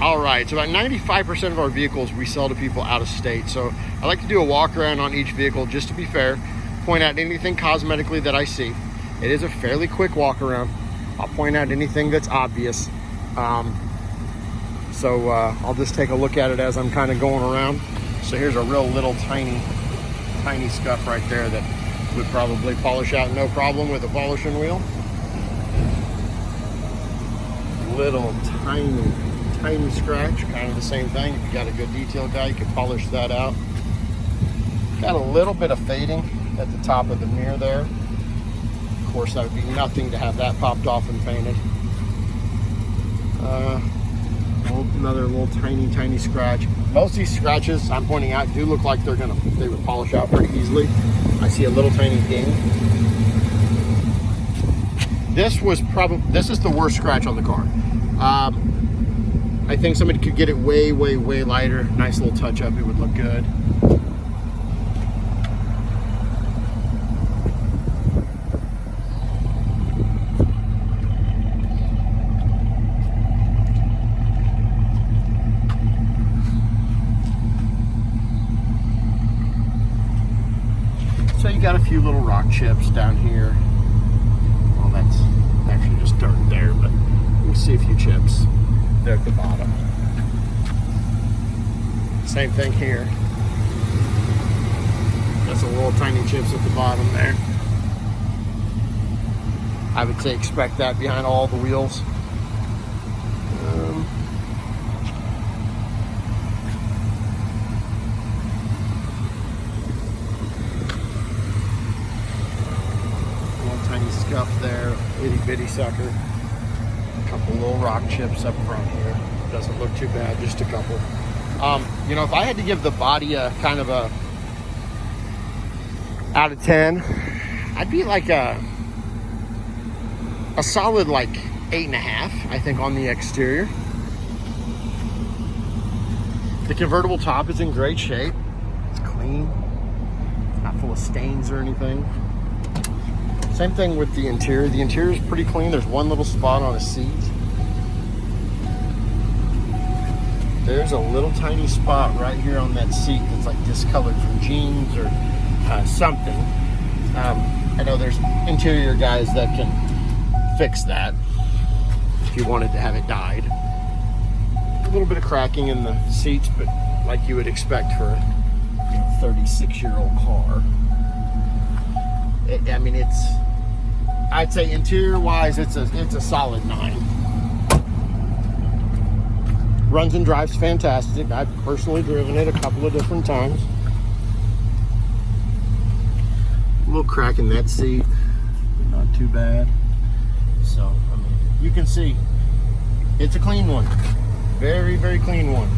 All right, so about 95% of our vehicles we sell to people out of state. So I like to do a walk around on each vehicle just to be fair, point out anything cosmetically that I see. It is a fairly quick walk around. I'll point out anything that's obvious. I'll just take a look at it as I'm kind of going around. So here's a real little tiny scuff right there that would probably polish out no problem with a polishing wheel. Little tiny scratch, kind of the same thing. If you got a good detail guy, you can polish that out. Got a little bit of fading at the top of the mirror there. Of course, that would be nothing to have that popped off and painted. Another little tiny scratch. Most of these scratches I'm pointing out do look like they would polish out pretty easily. I see a little tiny ding. This is the worst scratch on the car. I think somebody could get it way lighter. Nice little touch up, it would look good. So you got a few little rock chips down here. Well, that's actually just dirt there, but you can see a few chips there at the bottom. Same thing here. Got some little tiny chips at the bottom there. I would say expect that behind all the wheels. Tiny scuff there, itty bitty sucker. A couple little rock chips up front here. Doesn't look too bad, just a couple. You know, if I had to give the body a kind of a out of 10, I'd be like a solid like 8.5, I think, on the exterior. The convertible top is in great shape. It's clean. It's not full of stains or anything. Same thing with the interior. The interior is pretty clean. There's one little spot on a seat. There's a little tiny spot right here on that seat that's like discolored from jeans or something. I know there's interior guys that can fix that if you wanted to have it dyed. A little bit of cracking in the seats, but like you would expect for a 36-year-old car. I mean, I'd say interior-wise, it's a solid 9. Runs and drives fantastic. I've personally driven it a couple of different times. A little crack in that seat, not too bad. So, I mean, you can see it's a clean one. Very clean one.